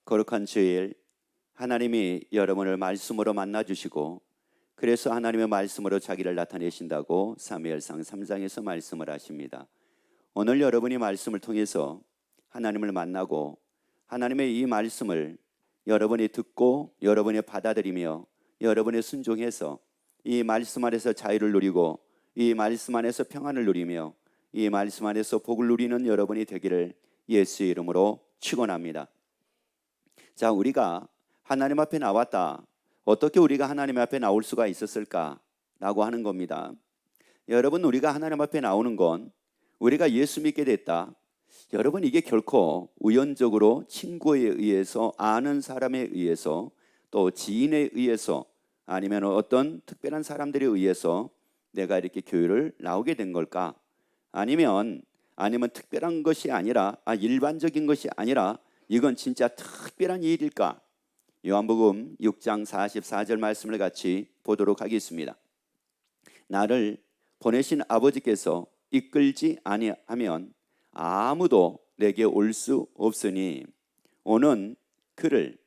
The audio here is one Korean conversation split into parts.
거룩한 주일, 하나님이 여러분을 말씀으로 만나주시고 그래서 하나님의 말씀으로 자기를 나타내신다고 사무엘상 3장에서 말씀을 하십니다. 오늘 여러분이 말씀을 통해서 하나님을 만나고 하나님의 이 말씀을 여러분이 듣고 여러분이 받아들이며 여러분이 순종해서 이 말씀 안에서 자유를 누리고 이 말씀 안에서 평안을 누리며 이 말씀 안에서 복을 누리는 여러분이 되기를 예수의 이름으로 축원합니다. 자, 우리가 하나님 앞에 나왔다. 어떻게 우리가 하나님 앞에 나올 수가 있었을까라고 하는 겁니다. 여러분, 우리가 하나님 앞에 나오는 건 우리가 예수 믿게 됐다. 여러분, 이게 결코 우연적으로 친구에 의해서, 아는 사람에 의해서, 또 지인에 의해서, 아니면 어떤 특별한 사람들에 의해서 내가 이렇게 교회를 나오게 된 걸까? 아니면 특별한 것이 아니라, 일반적인 것이 아니라 이건 진짜 특별한 일일까? 요한복음 6장 44절 말씀을 같이 보도록 하겠습니다. 나를 보내신 아버지께서 이끌지 아니하면 아무도 내게 올 수 없으니 오는 그를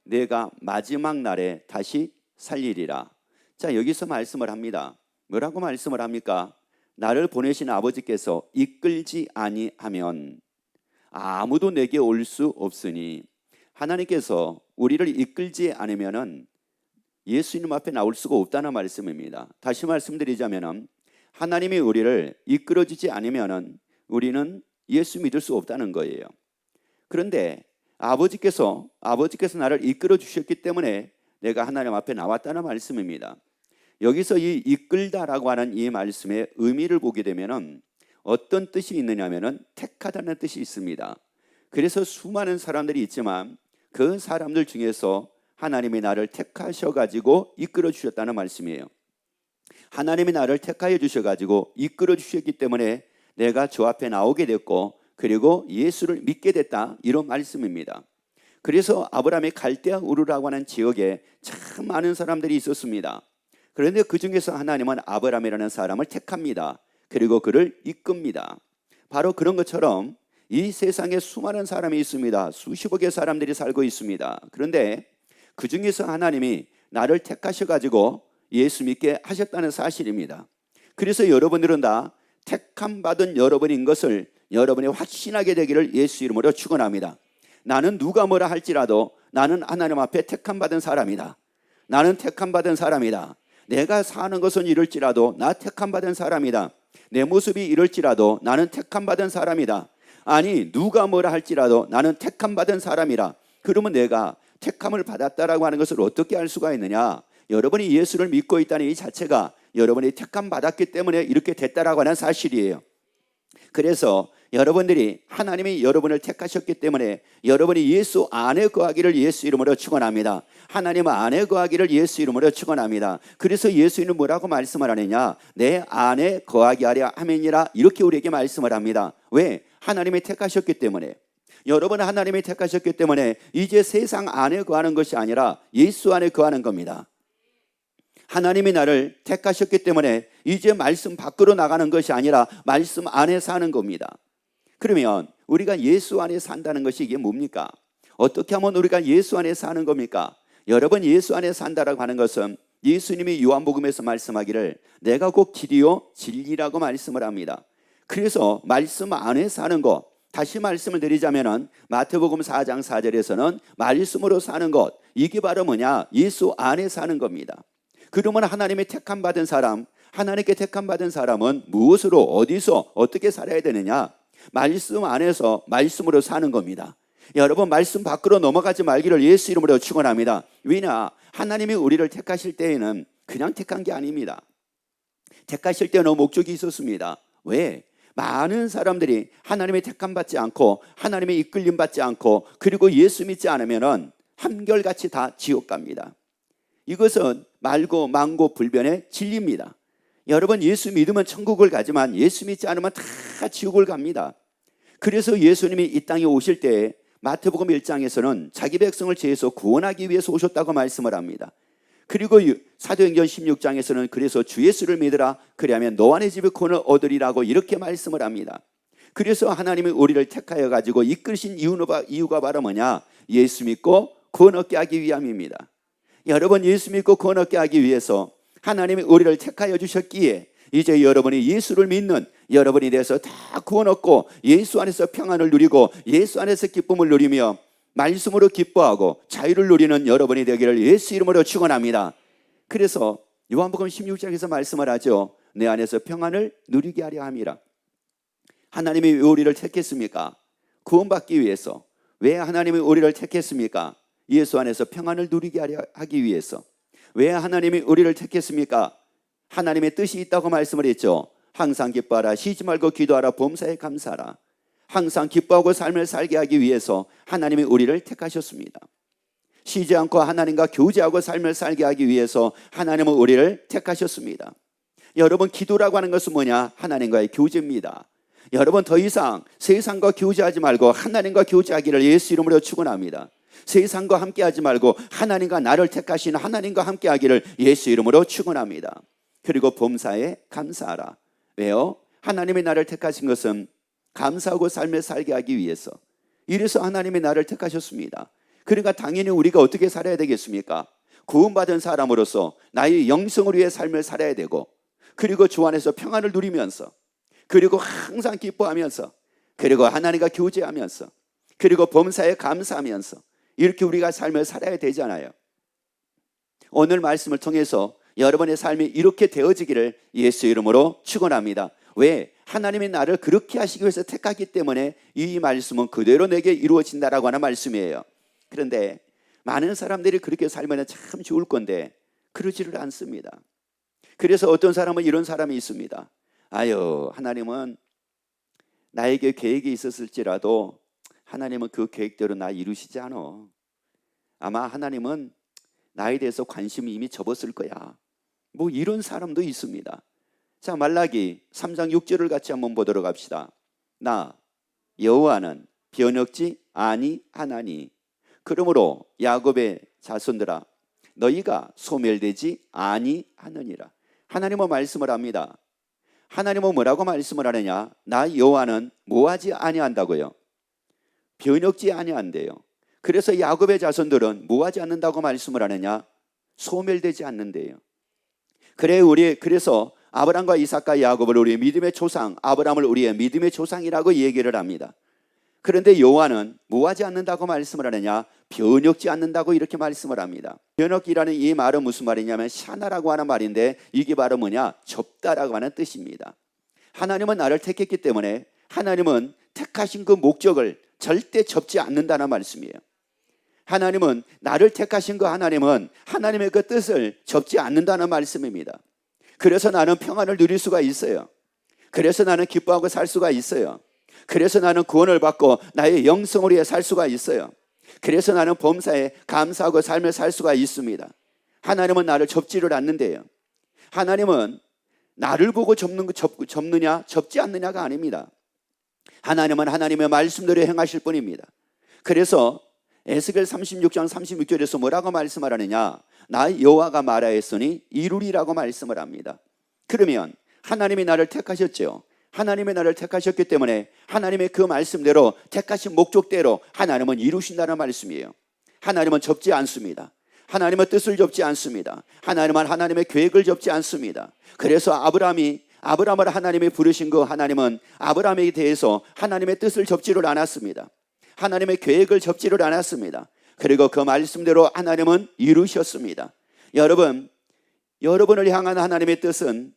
내가 마지막 날에 다시 살리리라. 자, 여기서 말씀을 합니다. 뭐라고 말씀을 합니까? 나를 보내신 아버지께서 이끌지 아니하면 아무도 내게 올 수 없으니, 하나님께서 우리를 이끌지 않으면은 예수님 앞에 나올 수가 없다는 말씀입니다. 다시 말씀드리자면은 하나님이 우리를 이끌어주지 않으면은 우리는 예수 믿을 수 없다는 거예요. 그런데 아버지께서 나를 이끌어 주셨기 때문에 내가 하나님 앞에 나왔다는 말씀입니다. 여기서 이 이끌다라고 하는 이 말씀의 의미를 보게 되면은 어떤 뜻이 있느냐면은 택하다는 뜻이 있습니다. 그래서 수많은 사람들이 있지만 그 사람들 중에서 하나님이 나를 택하셔가지고 이끌어 주셨다는 말씀이에요. 하나님이 나를 택하여 주셔가지고 이끌어 주셨기 때문에 내가 주 앞에 나오게 됐고 그리고 예수를 믿게 됐다, 이런 말씀입니다. 그래서 아브라함의 갈대아 우르라고 하는 지역에 참 많은 사람들이 있었습니다. 그런데 그 중에서 하나님은 아브라함이라는 사람을 택합니다. 그리고 그를 이끕니다. 바로 그런 것처럼 이 세상에 수많은 사람이 있습니다. 수십억의 사람들이 살고 있습니다. 그런데 그 중에서 하나님이 나를 택하셔가지고 예수 믿게 하셨다는 사실입니다. 그래서 여러분들은 다 택함 받은 여러분인 것을 여러분이 확신하게 되기를 예수 이름으로 축원합니다. 나는 누가 뭐라 할지라도 나는 하나님 앞에 택함 받은 사람이다. 나는 택함 받은 사람이다. 내가 사는 것은 이럴지라도 나 택함 받은 사람이다. 내 모습이 이럴지라도 나는 택함 받은 사람이다. 아니, 누가 뭐라 할지라도 나는 택함 받은 사람이라. 그러면 내가 택함을 받았다라고 하는 것을 어떻게 알 수가 있느냐? 여러분이 예수를 믿고 있다는 이 자체가 여러분이 택함 받았기 때문에 이렇게 됐다라고 하는 사실이에요. 그래서 여러분들이 하나님이 여러분을 택하셨기 때문에 여러분이 예수 안에 거하기를 예수 이름으로 축원합니다. 하나님 안에 거하기를 예수 이름으로 축원합니다. 그래서 예수님은 뭐라고 말씀을 하느냐? 내 안에 거하게 하려 함이니라, 이렇게 우리에게 말씀을 합니다. 왜? 하나님이 택하셨기 때문에. 여러분은 하나님이 택하셨기 때문에 이제 세상 안에 거하는 것이 아니라 예수 안에 거하는 겁니다. 하나님이 나를 택하셨기 때문에 이제 말씀 밖으로 나가는 것이 아니라 말씀 안에 사는 겁니다. 그러면 우리가 예수 안에 산다는 것이 이게 뭡니까? 어떻게 하면 우리가 예수 안에 사는 겁니까? 여러분, 예수 안에 산다라고 하는 것은 예수님이 요한복음에서 말씀하기를 내가 곧 길이요 진리라고 말씀을 합니다. 그래서 말씀 안에 사는 것, 다시 말씀을 드리자면은 마태복음 4장 4절에서는 말씀으로 사는 것, 이게 바로 뭐냐? 예수 안에 사는 겁니다. 그러면 하나님의 택함 받은 사람, 하나님께 택함 받은 사람은 무엇으로, 어디서, 어떻게 살아야 되느냐? 말씀 안에서 말씀으로 사는 겁니다. 여러분, 말씀 밖으로 넘어가지 말기를 예수 이름으로 축원합니다. 왜냐? 하나님이 우리를 택하실 때에는 그냥 택한 게 아닙니다. 택하실 때는 목적이 있었습니다. 왜? 많은 사람들이 하나님의 택함 받지 않고 하나님의 이끌림 받지 않고 그리고 예수 믿지 않으면 한결같이 다 지옥 갑니다. 이것은 말고 망고 불변의 진리입니다. 여러분, 예수 믿으면 천국을 가지만 예수 믿지 않으면 다 지옥을 갑니다. 그래서 예수님이 이 땅에 오실 때 마태복음 1장에서는 자기 백성을 죄에서 구원하기 위해서 오셨다고 말씀을 합니다. 그리고 사도행전 16장에서는 그래서 주 예수를 믿으라, 그리하면 너와 내 집이 구원을 얻으리라고 이렇게 말씀을 합니다. 그래서 하나님이 우리를 택하여 가지고 이끌으신 이유가 바로 뭐냐? 예수 믿고 구원 얻게 하기 위함입니다. 여러분, 예수 믿고 구원 얻게 하기 위해서 하나님이 우리를 택하여 주셨기에 이제 여러분이 예수를 믿는 여러분이 돼서 다 구원 얻고 예수 안에서 평안을 누리고 예수 안에서 기쁨을 누리며 말씀으로 기뻐하고 자유를 누리는 여러분이 되기를 예수 이름으로 축원합니다. 그래서 요한복음 16장에서 말씀을 하죠. 내 안에서 평안을 누리게 하려 함이라. 하나님이 왜 우리를 택했습니까? 구원받기 위해서. 왜 하나님이 우리를 택했습니까? 예수 안에서 평안을 누리게 하기 위해서. 왜 하나님이 우리를 택했습니까? 하나님의 뜻이 있다고 말씀을 했죠. 항상 기뻐하라, 쉬지 말고 기도하라, 범사에 감사하라. 항상 기뻐하고 삶을 살게 하기 위해서 하나님이 우리를 택하셨습니다. 쉬지 않고 하나님과 교제하고 삶을 살게 하기 위해서 하나님은 우리를 택하셨습니다. 여러분, 기도라고 하는 것은 뭐냐? 하나님과의 교제입니다. 여러분, 더 이상 세상과 교제하지 말고 하나님과 교제하기를 예수 이름으로 축원합니다. 세상과 함께하지 말고 하나님과 나를 택하신 하나님과 함께하기를 예수 이름으로 축원합니다. 그리고 범사에 감사하라. 왜요? 하나님이 나를 택하신 것은 감사하고 삶을 살게 하기 위해서. 이래서 하나님이 나를 택하셨습니다. 그러니까 당연히 우리가 어떻게 살아야 되겠습니까? 구원받은 사람으로서 나의 영성을 위해 삶을 살아야 되고, 그리고 주 안에서 평안을 누리면서, 그리고 항상 기뻐하면서, 그리고 하나님과 교제하면서, 그리고 범사에 감사하면서 이렇게 우리가 삶을 살아야 되잖아요. 오늘 말씀을 통해서 여러분의 삶이 이렇게 되어지기를 예수 이름으로 축원합니다. 왜? 하나님이 나를 그렇게 하시기 위해서 택하기 때문에 이 말씀은 그대로 내게 이루어진다라고 하는 말씀이에요. 그런데 많은 사람들이 그렇게 살면 참 좋을 건데 그러지를 않습니다. 그래서 어떤 사람은 이런 사람이 있습니다. 아유, 하나님은 나에게 계획이 있었을지라도 하나님은 그 계획대로 나 이루시지 않아. 아마 하나님은 나에 대해서 관심이 이미 접었을 거야. 뭐 이런 사람도 있습니다. 자, 말라기 3장 6절을 같이 한번 보도록 합시다. 나 여호와는 변혁지 아니하나니 그러므로 야곱의 자손들아 너희가 소멸되지 아니하느니라. 하나님은 말씀을 합니다. 하나님은 뭐라고 말씀을 하느냐? 나 여호와는 뭐하지 아니한다고요? 변혁지 아니한대요. 그래서 야곱의 자손들은 뭐하지 않는다고 말씀을 하느냐? 소멸되지 않는데요. 그래서 아브라함과 이삭과 야곱을 우리의 믿음의 조상, 아브라함을 우리의 믿음의 조상이라고 얘기를 합니다. 그런데 여호와는 뭐하지 않는다고 말씀을 하느냐? 변혁지 않는다고 이렇게 말씀을 합니다. 변혁이라는 이 말은 무슨 말이냐면 샤나라고 하는 말인데 이게 바로 뭐냐? 접다라고 하는 뜻입니다. 하나님은 나를 택했기 때문에 하나님은 택하신 그 목적을 절대 접지 않는다는 말씀이에요. 하나님은 나를 택하신 그 하나님은 하나님의 그 뜻을 접지 않는다는 말씀입니다. 그래서 나는 평안을 누릴 수가 있어요. 그래서 나는 기뻐하고 살 수가 있어요. 그래서 나는 구원을 받고 나의 영성을 위해 살 수가 있어요. 그래서 나는 범사에 감사하고 삶을 살 수가 있습니다. 하나님은 나를 접지를 않는데요. 하나님은 나를 보고 접느냐 접지 않느냐가 아닙니다. 하나님은 하나님의 말씀대로 행하실 뿐입니다. 그래서 에스겔 36장 36절에서 뭐라고 말씀을 하느냐? 나 여호와가 말하였으니 이루리라고 말씀을 합니다. 그러면 하나님이 나를 택하셨죠. 하나님이 나를 택하셨기 때문에 하나님의 그 말씀대로 택하신 목적대로 하나님은 이루신다는 말씀이에요. 하나님은 접지 않습니다. 하나님의 뜻을 접지 않습니다. 하나님은 하나님의 계획을 접지 않습니다. 그래서 아브라함을 하나님이 부르신 그 하나님은 아브라함에 대해서 하나님의 뜻을 접지를 않았습니다. 하나님의 계획을 접지를 않았습니다. 그리고 그 말씀대로 하나님은 이루셨습니다. 여러분을 향한 하나님의 뜻은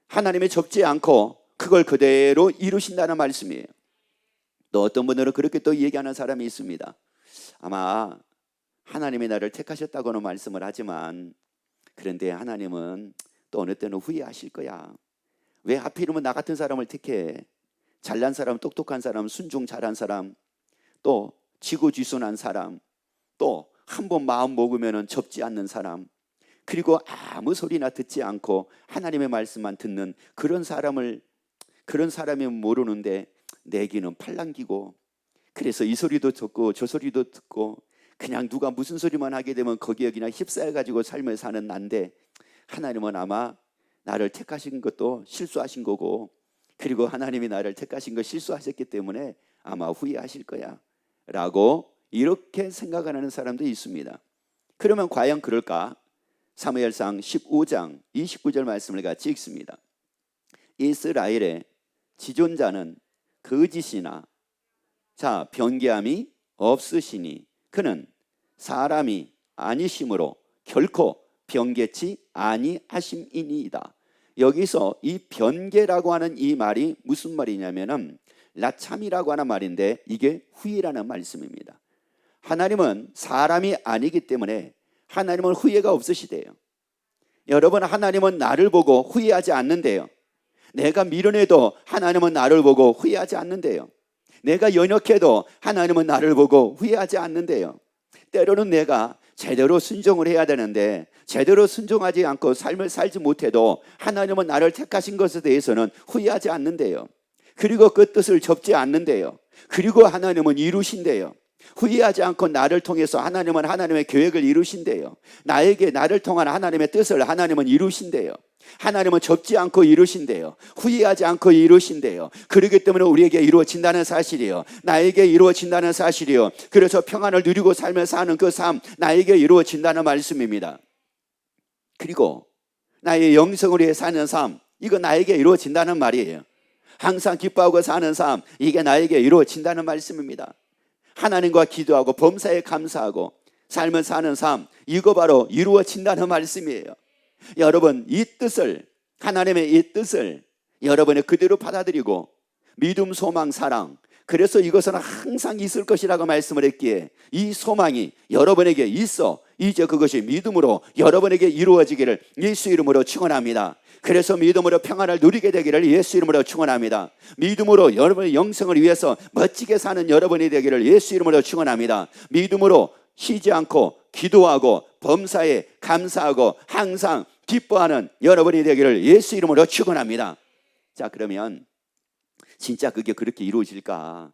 하나님이 접지 않고 그걸 그대로 이루신다는 말씀이에요. 또 어떤 분들은 그렇게 또 얘기하는 사람이 있습니다. 아마 하나님이 나를 택하셨다고는 말씀을 하지만 그런데 하나님은 또 어느 때는 후회하실 거야. 왜 하필이면 나 같은 사람을 택해? 잘난 사람, 똑똑한 사람, 순종 잘한 사람, 또 지고지순한 사람, 또 한 번 마음 먹으면 접지 않는 사람, 그리고 아무 소리나 듣지 않고 하나님의 말씀만 듣는 그런 사람이 모르는데 내 귀는 팔랑귀고, 그래서 이 소리도 듣고 저 소리도 듣고 그냥 누가 무슨 소리만 하게 되면 거기에 그냥 휩싸여가지고 삶을 사는 난데 하나님은 아마 나를 택하신 것도 실수하신 거고, 그리고 하나님이 나를 택하신 거 실수하셨기 때문에 아마 후회하실 거야 라고 이렇게 생각하는 사람도 있습니다. 그러면 과연 그럴까? 사무엘상 15장 29절 말씀을 같이 읽습니다. 이스라엘의 지존자는 거짓이나 변개함이 없으시니 그는 사람이 아니심으로 결코 변개치 아니하심이니이다. 여기서 이 변개라고 하는 이 말이 무슨 말이냐면은 라참이라고 하는 말인데 이게 후회라는 말씀입니다. 하나님은 사람이 아니기 때문에 하나님은 후회가 없으시대요. 여러분, 하나님은 나를 보고 후회하지 않는데요. 내가 미련해도 하나님은 나를 보고 후회하지 않는데요. 내가 연약해도 하나님은 나를 보고 후회하지 않는데요. 때로는 내가 제대로 순종을 해야 되는데 제대로 순종하지 않고 삶을 살지 못해도 하나님은 나를 택하신 것에 대해서는 후회하지 않는데요. 그리고 그 뜻을 접지 않는데요. 그리고 하나님은 이루신대요. 후회하지 않고 나를 통해서 하나님은 하나님의 계획을 이루신대요. 나를 통한 하나님의 뜻을 하나님은 이루신대요. 하나님은 접지 않고 이루신대요. 후회하지 않고 이루신대요. 그렇기 때문에 우리에게 이루어진다는 사실이에요. 나에게 이루어진다는 사실이에요. 그래서 평안을 누리고 살면서 사는 그 삶, 나에게 이루어진다는 말씀입니다. 그리고 나의 영성을 위해 사는 삶, 이거 나에게 이루어진다는 말이에요. 항상 기뻐하고 사는 삶, 이게 나에게 이루어진다는 말씀입니다. 하나님과 기도하고 범사에 감사하고 삶을 사는 삶, 이거 바로 이루어진다는 말씀이에요. 여러분, 이 뜻을, 하나님의 이 뜻을 여러분이 그대로 받아들이고 믿음, 소망, 사랑, 그래서 이것은 항상 있을 것이라고 말씀을 했기에 이 소망이 여러분에게 있어 이제 그것이 믿음으로 여러분에게 이루어지기를 예수 이름으로 축원합니다. 그래서 믿음으로 평안을 누리게 되기를 예수 이름으로 축원합니다. 믿음으로 여러분의 영성을 위해서 멋지게 사는 여러분이 되기를 예수 이름으로 축원합니다. 믿음으로 쉬지 않고 기도하고 범사에 감사하고 항상 기뻐하는 여러분이 되기를 예수 이름으로 축원합니다. 자, 그러면 진짜 그게 그렇게 이루어질까?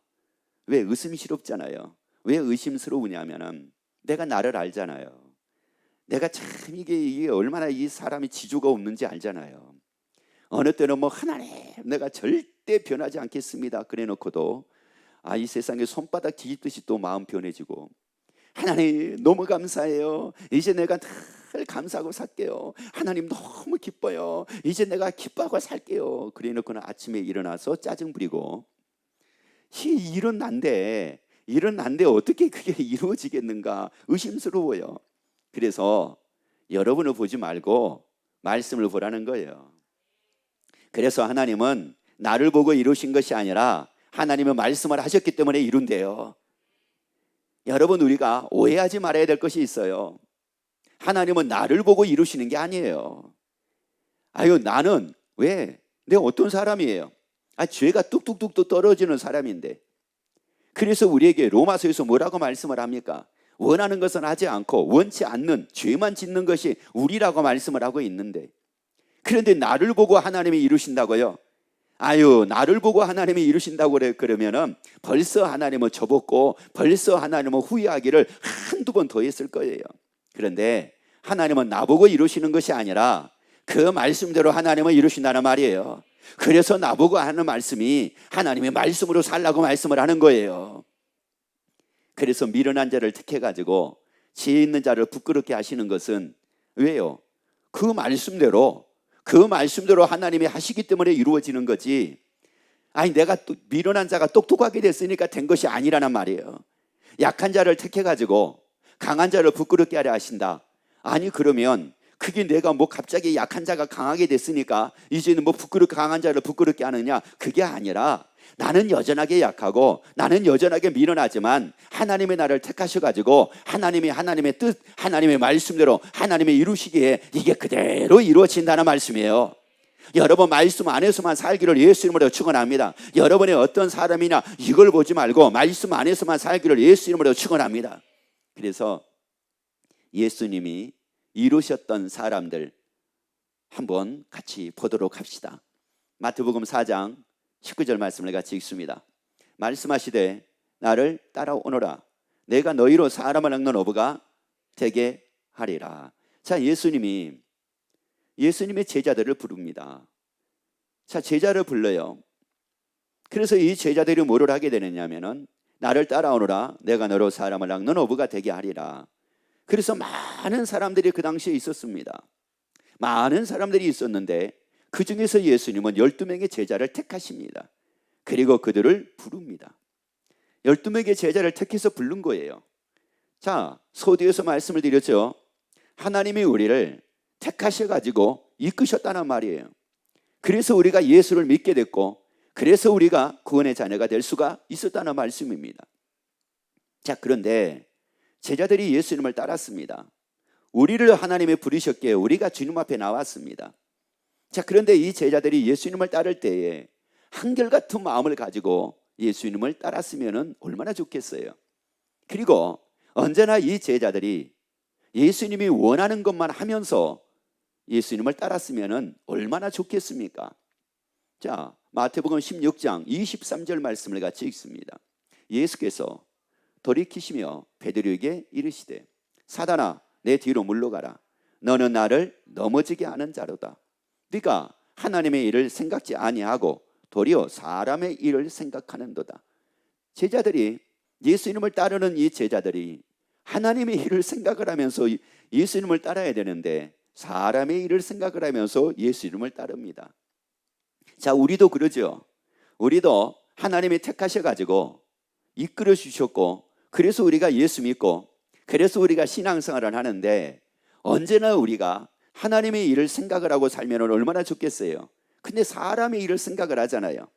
왜 의심스럽잖아요. 왜 의심스러우냐면은 내가 나를 알잖아요. 내가 참 이게 얼마나 이 사람이 지조가 없는지 알잖아요. 어느 때는 하나님 내가 절대 변하지 않겠습니다 그래 놓고도 이 세상에 손바닥 뒤집듯이 또 마음 변해지고, 하나님 너무 감사해요. 이제 내가 늘 감사하고 살게요. 하나님 너무 기뻐요. 이제 내가 기뻐하고 살게요. 그래 놓고는 아침에 일어나서 짜증 부리고, 이런 난데 어떻게 그게 이루어지겠는가 의심스러워요. 그래서 여러분을 보지 말고 말씀을 보라는 거예요. 그래서 하나님은 나를 보고 이루신 것이 아니라 하나님은 말씀을 하셨기 때문에 이룬대요. 여러분, 우리가 오해하지 말아야 될 것이 있어요. 하나님은 나를 보고 이루시는 게 아니에요. 나는 내가 어떤 사람이에요? 죄가 뚝뚝뚝 떨어지는 사람인데, 그래서 우리에게 로마서에서 뭐라고 말씀을 합니까? 원하는 것은 하지 않고 원치 않는 죄만 짓는 것이 우리라고 말씀을 하고 있는데, 그런데 나를 보고 하나님이 이루신다고요? 나를 보고 하나님이 이루신다고 그러면은 벌써 하나님은 접었고 벌써 하나님은 후회하기를 한두 번 더 했을 거예요. 그런데 하나님은 나보고 이루시는 것이 아니라 그 말씀대로 하나님은 이루신다는 말이에요. 그래서 나보고 하는 말씀이 하나님의 말씀으로 살라고 말씀을 하는 거예요. 그래서 미련한 자를 택해가지고 지혜 있는 자를 부끄럽게 하시는 것은 왜요? 그 말씀대로 하나님이 하시기 때문에 이루어지는 거지, 내가 또 미련한 자가 똑똑하게 됐으니까 된 것이 아니라는 말이에요. 약한 자를 택해가지고 강한 자를 부끄럽게 하려 하신다. 그러면 그게 내가 갑자기 약한 자가 강하게 됐으니까 이제는 강한 자를 부끄럽게 하느냐? 그게 아니라 나는 여전하게 약하고 나는 여전하게 미련하지만 하나님의 나를 택하셔가지고 하나님의 뜻, 하나님의 말씀대로 하나님의 이루시기에 이게 그대로 이루어진다는 말씀이에요. 여러분, 말씀 안에서만 살기를 예수 이름으로 축원합니다. 여러분의 어떤 사람이나 이걸 보지 말고 말씀 안에서만 살기를 예수 이름으로 축원합니다. 그래서 예수님이 이루셨던 사람들 한번 같이 보도록 합시다. 마태복음 4장 19절 말씀을 같이 읽습니다. 말씀하시되 나를 따라오너라. 내가 너희로 사람을 낚는 어부가 되게 하리라. 자, 예수님의 제자들을 부릅니다. 자, 제자를 불러요. 그래서 이 제자들이 뭐를 하게 되느냐면은 나를 따라오너라. 내가 너로 사람을 낚는 어부가 되게 하리라. 그래서 많은 사람들이 그 당시에 있었습니다. 많은 사람들이 있었는데 그 중에서 예수님은 12명의 제자를 택하십니다. 그리고 그들을 부릅니다. 12명의 제자를 택해서 부른 거예요. 자, 서두에서 말씀을 드렸죠. 하나님이 우리를 택하셔가지고 이끄셨다는 말이에요. 그래서 우리가 예수를 믿게 됐고, 그래서 우리가 구원의 자녀가 될 수가 있었다는 말씀입니다. 자, 그런데 제자들이 예수님을 따랐습니다. 우리를 하나님이 부르셨기에 우리가 주님 앞에 나왔습니다. 자, 그런데 이 제자들이 예수님을 따를 때에 한결같은 마음을 가지고 예수님을 따랐으면 얼마나 좋겠어요. 그리고 언제나 이 제자들이 예수님이 원하는 것만 하면서 예수님을 따랐으면 얼마나 좋겠습니까? 자, 마태복음 16장 23절 말씀을 같이 읽습니다. 예수께서 돌이키시며 베드로에게 이르시되 사단아 내 뒤로 물러가라. 너는 나를 넘어지게 하는 자로다. 네가 하나님의 일을 생각지 아니하고 도리어 사람의 일을 생각하는도다. 제자들이, 예수님을 따르는 이 제자들이 하나님의 일을 생각을 하면서 예수님을 따라야 되는데 사람의 일을 생각을 하면서 예수님을 따릅니다. 자, 우리도 그러죠. 우리도 하나님이 택하셔가지고 이끌어 주셨고, 그래서 우리가 예수 믿고, 그래서 우리가 신앙생활을 하는데 언제나 우리가 하나님의 일을 생각을 하고 살면 얼마나 좋겠어요. 근데 사람의 일을 생각을 하잖아요.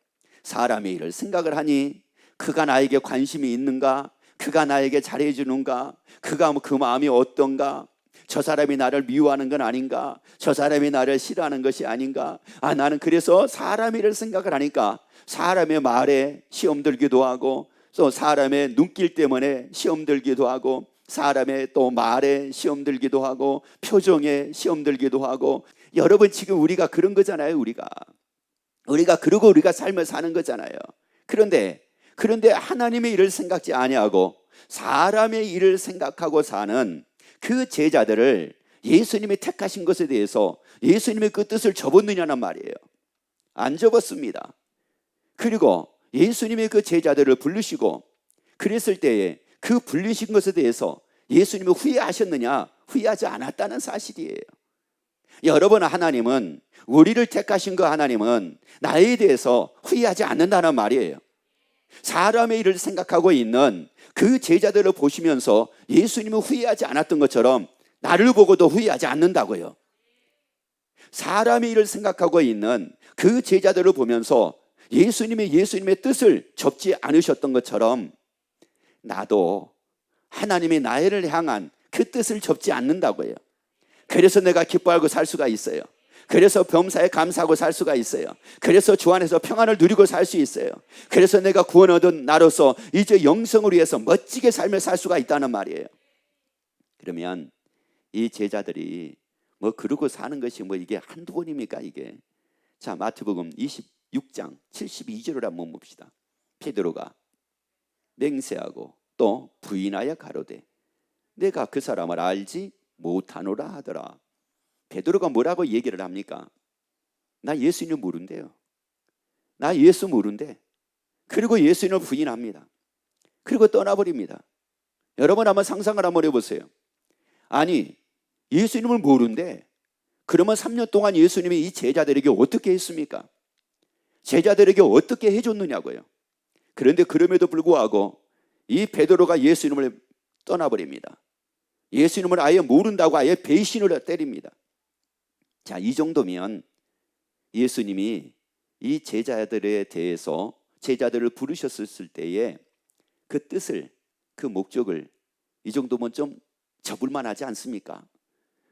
사람의 일을 생각을 하니 그가 나에게 관심이 있는가? 그가 나에게 잘해주는가? 그가 그 마음이 어떤가? 저 사람이 나를 미워하는 건 아닌가? 저 사람이 나를 싫어하는 것이 아닌가? 나는 그래서 사람 일을 생각을 하니까 사람의 말에 시험 들기도 하고, 또 사람의 눈길 때문에 시험 들기도 하고, 사람의 또 말에 시험 들기도 하고, 표정에 시험 들기도 하고. 여러분, 지금 우리가 그런 거잖아요. 우리가 그러고 우리가 삶을 사는 거잖아요. 그런데 하나님의 일을 생각지 아니하고 사람의 일을 생각하고 사는 그 제자들을 예수님이 택하신 것에 대해서 예수님의 그 뜻을 접었느냐는 말이에요. 안 접었습니다. 그리고 예수님의 그 제자들을 부르시고 그랬을 때에 그 불리신 것에 대해서 예수님이 후회하셨느냐? 후회하지 않았다는 사실이에요. 여러분, 하나님은, 우리를 택하신 그 하나님은 나에 대해서 후회하지 않는다는 말이에요. 사람의 일을 생각하고 있는 그 제자들을 보시면서 예수님은 후회하지 않았던 것처럼 나를 보고도 후회하지 않는다고요. 사람의 일을 생각하고 있는 그 제자들을 보면서 예수님의 뜻을 접지 않으셨던 것처럼 나도 하나님이 나를 향한 그 뜻을 접지 않는다고요. 그래서 내가 기뻐하고 살 수가 있어요. 그래서 범사에 감사하고 살 수가 있어요. 그래서 주 안에서 평안을 누리고 살 수 있어요. 그래서 내가 구원 얻은 나로서 이제 영성을 위해서 멋지게 삶을 살 수가 있다는 말이에요. 그러면 이 제자들이 그러고 사는 것이 이게 한두 번입니까 이게? 자, 마태복음 26장 72절을 한번 봅시다. 베드로가 맹세하고 또 부인하여 가로되 내가 그 사람을 알지 못하노라 하더라. 베드로가 뭐라고 얘기를 합니까? 나 예수님 모른대요. 나 예수 모른대. 그리고 예수님을 부인합니다. 그리고 떠나버립니다. 여러분, 한번 상상을 한번 해보세요. 아니, 예수님을 모른대. 그러면 3년 동안 예수님이 이 제자들에게 어떻게 했습니까? 제자들에게 어떻게 해줬느냐고요. 그런데 그럼에도 불구하고 이 베드로가 예수님을 떠나버립니다. 예수님을 아예 모른다고 아예 배신을 때립니다. 자, 이 정도면 예수님이 이 제자들에 대해서 제자들을 부르셨을 때에 그 뜻을, 그 목적을 이 정도면 좀 접을 만하지 않습니까?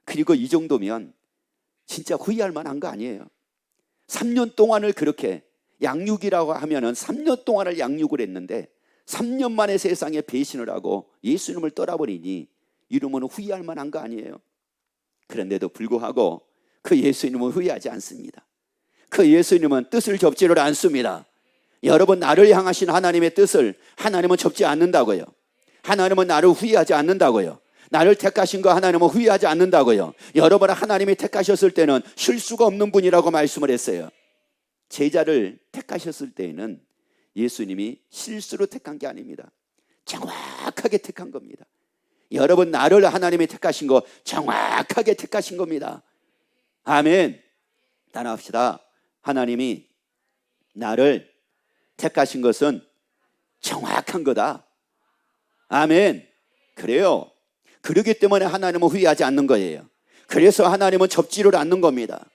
그리고 이 정도면 진짜 후회할 만한 거 아니에요. 3년 동안을 그렇게, 양육이라고 하면은 3년 동안을 양육을 했는데 3년 만에 세상에 배신을 하고 예수님을 떠나버리니 이러면 후회할 만한 거 아니에요. 그런데도 불구하고 그 예수님은 후회하지 않습니다. 그 예수님은 뜻을 접지를 않습니다. 여러분, 나를 향하신 하나님의 뜻을 하나님은 접지 않는다고요. 하나님은 나를 후회하지 않는다고요. 나를 택하신 거 하나님은 후회하지 않는다고요. 여러분을 하나님이 택하셨을 때는 실수가 없는 분이라고 말씀을 했어요. 제자를 택하셨을 때에는 예수님이 실수로 택한 게 아닙니다. 정확하게 택한 겁니다. 여러분, 나를 하나님이 택하신 거 정확하게 택하신 겁니다. 아멘. 따라합시다. 하나님이 나를 택하신 것은 정확한 거다. 아멘. 그래요. 그러기 때문에 하나님은 후회하지 않는 거예요. 그래서 하나님은 접지를 않는 겁니다.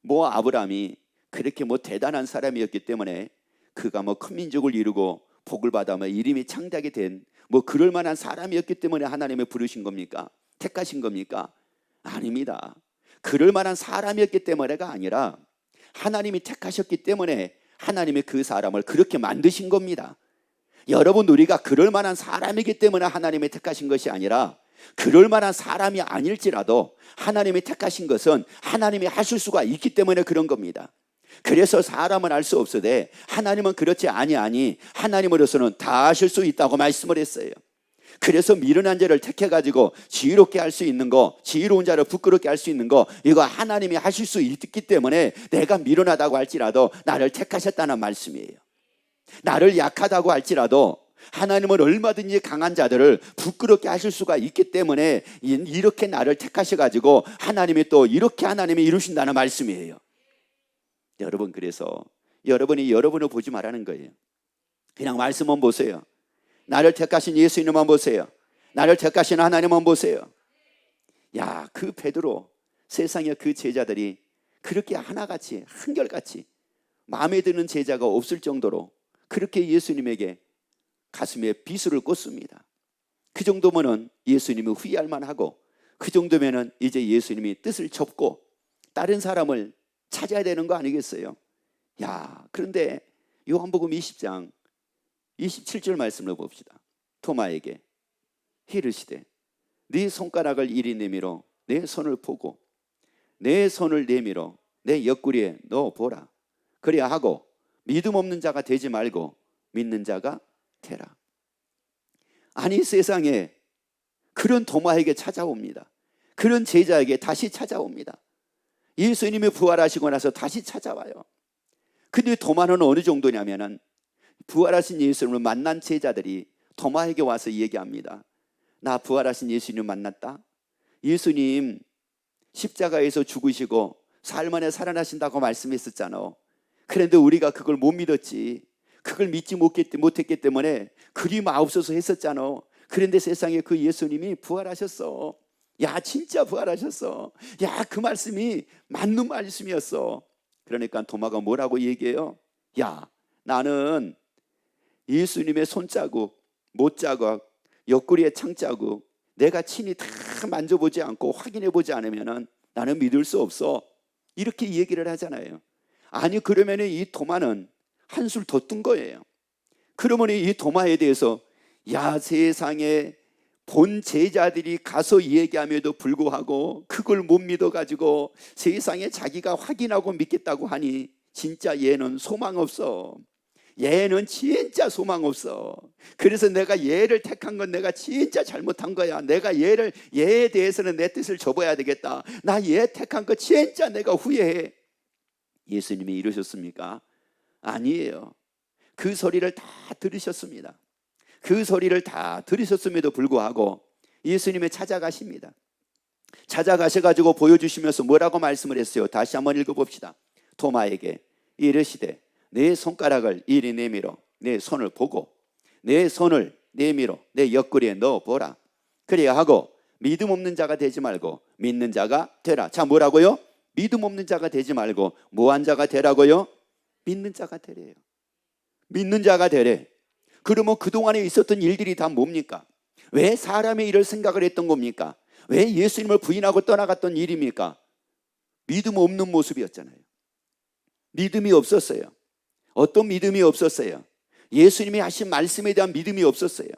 아브라함이 그렇게 대단한 사람이었기 때문에 그가 큰 민족을 이루고 복을 받아 이름이 창대하게 된 그럴 만한 사람이었기 때문에 하나님이 부르신 겁니까? 택하신 겁니까? 아닙니다. 그럴 만한 사람이었기 때문에가 아니라 하나님이 택하셨기 때문에 하나님이 그 사람을 그렇게 만드신 겁니다. 여러분, 우리가 그럴 만한 사람이기 때문에 하나님이 택하신 것이 아니라 그럴 만한 사람이 아닐지라도 하나님이 택하신 것은 하나님이 하실 수가 있기 때문에 그런 겁니다. 그래서 사람은 알 수 없으되 하나님은 그렇지 아니하니 하나님으로서는 다 하실 수 있다고 말씀을 했어요. 그래서 미련한 자를 택해가지고 지혜롭게 할 수 있는 거, 지혜로운 자를 부끄럽게 할 수 있는 거, 이거 하나님이 하실 수 있기 때문에 내가 미련하다고 할지라도 나를 택하셨다는 말씀이에요. 나를 약하다고 할지라도 하나님은 얼마든지 강한 자들을 부끄럽게 하실 수가 있기 때문에 이렇게 나를 택하셔가지고 하나님이 또 이렇게 하나님이 이루신다는 말씀이에요. 여러분, 그래서 여러분이 여러분을 보지 말라는 거예요. 그냥 말씀만 보세요. 나를 택하신 예수님만 보세요. 나를 택하신 하나님만 보세요. 그 베드로, 세상에 그 제자들이 그렇게 하나같이 한결같이 마음에 드는 제자가 없을 정도로 그렇게 예수님에게 가슴에 비수를 꽂습니다. 그 정도면은 예수님이 후회할 만하고, 그 정도면은 이제 예수님이 뜻을 접고 다른 사람을 찾아야 되는 거 아니겠어요? 그런데 요한복음 20장 27절 말씀을 봅시다. 토마에게 이르시되 네 손가락을 이리 내밀어 내 손을 보고 내 손을 내밀어 내 옆구리에 넣어 보라. 그래야 하고 믿음 없는 자가 되지 말고 믿는 자가 되라. 아니, 세상에 그런 도마에게 찾아옵니다. 그런 제자에게 다시 찾아옵니다. 예수님이 부활하시고 나서 다시 찾아와요. 근데 도마는 어느 정도냐면은 부활하신 예수님을 만난 제자들이 도마에게 와서 얘기합니다. 나 부활하신 예수님 만났다. 예수님 십자가에서 죽으시고 사흘 만에 살아나신다고 말씀했었잖아. 그런데 우리가 그걸 못 믿었지. 그걸 믿지 못했기 때문에 그리 마옵소서 했었잖아. 그런데 세상에 그 예수님이 부활하셨어. 진짜 부활하셨어. 그 말씀이 맞는 말씀이었어. 그러니까 도마가 뭐라고 얘기해요? 나는 예수님의 손자국, 못자국, 옆구리의 창자국 내가 친히 다 만져보지 않고 확인해보지 않으면 나는 믿을 수 없어. 이렇게 얘기를 하잖아요. 아니, 그러면 이 도마는 한술 더 뜬 거예요. 그러면 이 도마에 대해서 세상에 본 제자들이 가서 얘기함에도 불구하고 그걸 못 믿어가지고 세상에 자기가 확인하고 믿겠다고 하니 진짜 얘는 소망 없어. 얘는 진짜 소망 없어. 그래서 내가 얘를 택한 건 내가 진짜 잘못한 거야. 내가 얘에 대해서는 내 뜻을 접어야 되겠다. 나 얘 택한 거 진짜 내가 후회해. 예수님이 이러셨습니까? 아니에요. 그 소리를 다 들으셨습니다. 그 소리를 다 들으셨음에도 불구하고 예수님이 찾아가십니다. 찾아가셔가지고 보여주시면서 뭐라고 말씀을 했어요? 다시 한번 읽어봅시다. 토마에게 이르시되 내 손가락을 이리 내밀어 내 손을 보고 내 손을 내밀어 내 옆구리에 넣어보라. 그래야 하고 믿음 없는 자가 되지 말고 믿는 자가 되라. 자, 뭐라고요? 믿음 없는 자가 되지 말고 뭐한 자가 되라고요? 믿는 자가 되래요. 믿는 자가 되래. 그러면 그동안에 있었던 일들이 다 뭡니까? 왜 사람의 일을 생각을 했던 겁니까? 왜 예수님을 부인하고 떠나갔던 일입니까? 믿음 없는 모습이었잖아요. 믿음이 없었어요. 어떤 믿음이 없었어요? 예수님이 하신 말씀에 대한 믿음이 없었어요.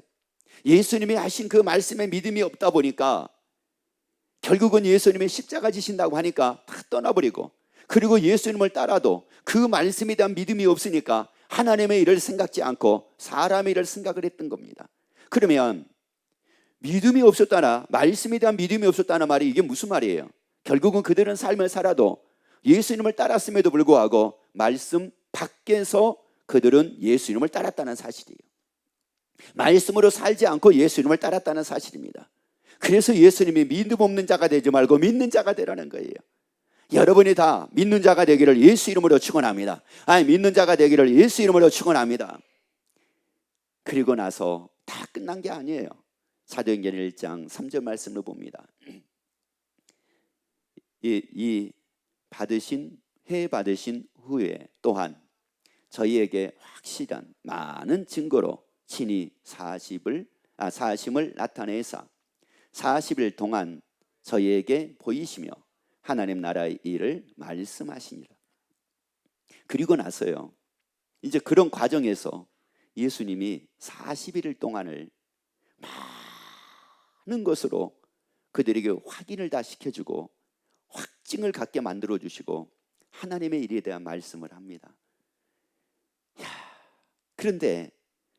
예수님이 하신 그 말씀에 믿음이 없다 보니까 결국은 예수님이 십자가 지신다고 하니까 다 떠나버리고, 그리고 예수님을 따라도 그 말씀에 대한 믿음이 없으니까 하나님의 일을 생각지 않고 사람의 일을 생각을 했던 겁니다. 그러면 믿음이 없었다나 말씀에 대한 믿음이 없었다는 말이 이게 무슨 말이에요? 결국은 그들은 삶을 살아도 예수님을 따랐음에도 불구하고 말씀 밖에서 그들은 예수님을 따랐다는 사실이에요. 말씀으로 살지 않고 예수님을 따랐다는 사실입니다. 그래서 예수님이 믿음 없는 자가 되지 말고 믿는 자가 되라는 거예요. 여러분이 다 믿는 자가 되기를 예수 이름으로 축원합니다. 믿는 자가 되기를 예수 이름으로 축원합니다. 그리고 나서 다 끝난 게 아니에요. 사도행전 1장 3절 말씀을 봅니다. 이 회 받으신 후에 또한 저희에게 확실한 많은 증거로 친히 사심을 나타내사 40일 동안 저희에게 보이시며 하나님 나라의 일을 말씀하시니라. 그리고 나서요, 이제 그런 과정에서 예수님이 41일 동안을 많은 것으로 그들에게 확인을 다 시켜주고 확증을 갖게 만들어주시고 하나님의 일에 대한 말씀을 합니다. 그런데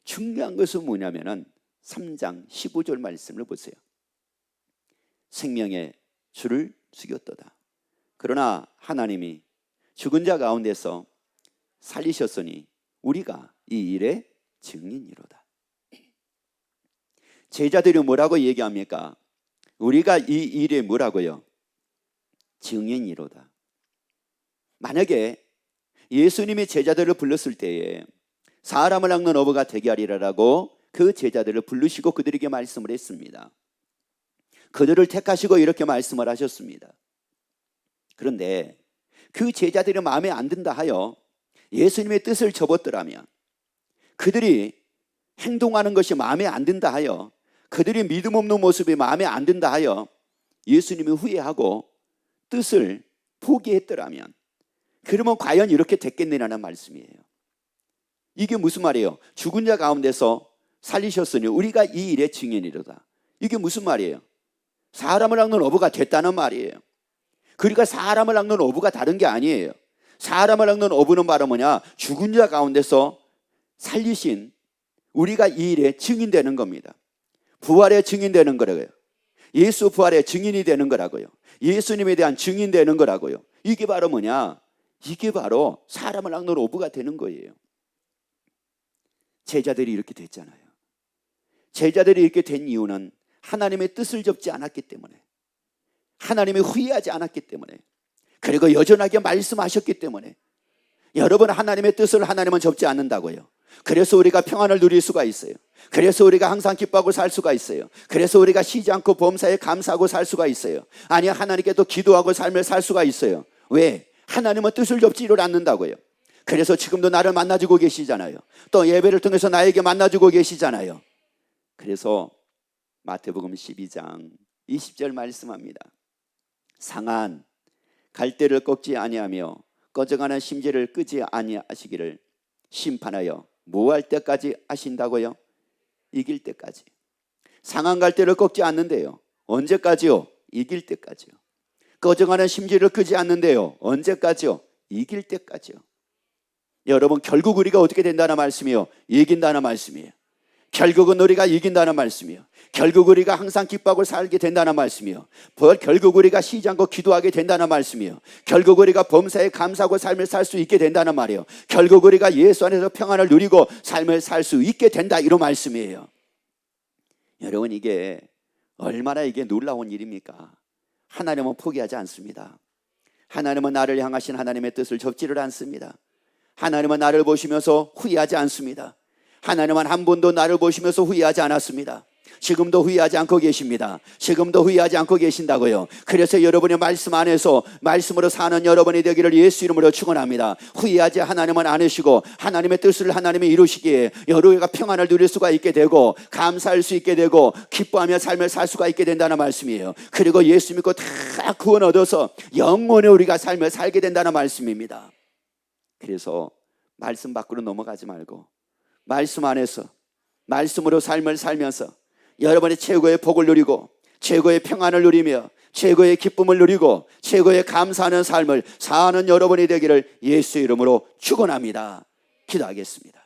중요한 것은 뭐냐면은 3장 15절 말씀을 보세요. 생명의 주를 죽였도다. 그러나 하나님이 죽은 자 가운데서 살리셨으니 우리가 이 일의 증인이로다. 제자들이 뭐라고 얘기합니까? 우리가 이 일에 뭐라고요? 증인이로다. 만약에 예수님이 제자들을 불렀을 때에 사람을 낚는 어부가 되게 하리라라고 그 제자들을 부르시고 그들에게 말씀을 했습니다. 그들을 택하시고 이렇게 말씀을 하셨습니다. 그런데 그 제자들이 마음에 안 든다 하여 예수님의 뜻을 접었더라면, 그들이 행동하는 것이 마음에 안 든다 하여, 그들이 믿음 없는 모습이 마음에 안 든다 하여 예수님이 후회하고 뜻을 포기했더라면, 그러면 과연 이렇게 됐겠느냐는 말씀이에요. 이게 무슨 말이에요? 죽은 자 가운데서 살리셨으니 우리가 이 일의 증인이로다. 이게 무슨 말이에요? 사람을 낚는 어부가 됐다는 말이에요. 그러니까 사람을 낚는 어부가 다른 게 아니에요. 사람을 낚는 어부는 바로 뭐냐? 죽은 자 가운데서 살리신 우리가 이 일의 증인되는 겁니다. 부활의 증인되는 거라고요. 예수 부활의 증인이 되는 거라고요. 예수님에 대한 증인되는 거라고요. 이게 바로 뭐냐? 이게 바로 사람을 낚는 어부가 되는 거예요. 제자들이 이렇게 됐잖아요. 제자들이 이렇게 된 이유는 하나님의 뜻을 접지 않았기 때문에, 하나님이 후회하지 않았기 때문에, 그리고 여전하게 말씀하셨기 때문에. 여러분, 하나님의 뜻을 하나님은 접지 않는다고요. 그래서 우리가 평안을 누릴 수가 있어요. 그래서 우리가 항상 기뻐하고 살 수가 있어요. 그래서 우리가 쉬지 않고 범사에 감사하고 살 수가 있어요. 아니, 하나님께 또 기도하고 삶을 살 수가 있어요. 왜? 하나님은 뜻을 접지를 않는다고요. 그래서 지금도 나를 만나주고 계시잖아요. 또 예배를 통해서 나에게 만나주고 계시잖아요. 그래서 마태복음 12장 20절 말씀합니다. 상한 갈대를 꺾지 아니하며 꺼져가는 심지를 끄지 아니하시기를 심판하여 뭐할 때까지 하신다고요? 이길 때까지. 상한 갈대를 꺾지 않는데요. 언제까지요? 이길 때까지요. 꺼져가는 심지를 끄지 않는데요. 언제까지요? 이길 때까지요. 여러분, 결국 우리가 어떻게 된다는 말씀이요? 이긴다는 말씀이에요. 결국은 우리가 이긴다는 말씀이에요. 결국 우리가 항상 기뻐하고 살게 된다는 말씀이에요. 결국 우리가 쉬지 않고 기도하게 된다는 말씀이에요. 결국 우리가 범사에 감사하고 삶을 살 수 있게 된다는 말이에요. 결국 우리가 예수 안에서 평안을 누리고 삶을 살 수 있게 된다, 이런 말씀이에요. 여러분, 이게 얼마나 이게 놀라운 일입니까? 하나님은 포기하지 않습니다. 하나님은 나를 향하신 하나님의 뜻을 접지를 않습니다. 하나님은 나를 보시면서 후회하지 않습니다. 하나님은 한 번도 나를 보시면서 후회하지 않았습니다. 지금도 후회하지 않고 계십니다. 지금도 후회하지 않고 계신다고요. 그래서 여러분의 말씀 안에서 말씀으로 사는 여러분이 되기를 예수 이름으로 축원합니다. 후회하지 하나님은 않으시고 하나님의 뜻을 하나님이 이루시기에 여러분과 평안을 누릴 수가 있게 되고 감사할 수 있게 되고 기뻐하며 삶을 살 수가 있게 된다는 말씀이에요. 그리고 예수 믿고 다 구원 얻어서 영원히 우리가 삶을 살게 된다는 말씀입니다. 그래서 말씀 밖으로 넘어가지 말고 말씀 안에서 말씀으로 삶을 살면서 여러분의 최고의 복을 누리고 최고의 평안을 누리며 최고의 기쁨을 누리고 최고의 감사하는 삶을 사는 여러분이 되기를 예수 이름으로 축원합니다. 기도하겠습니다.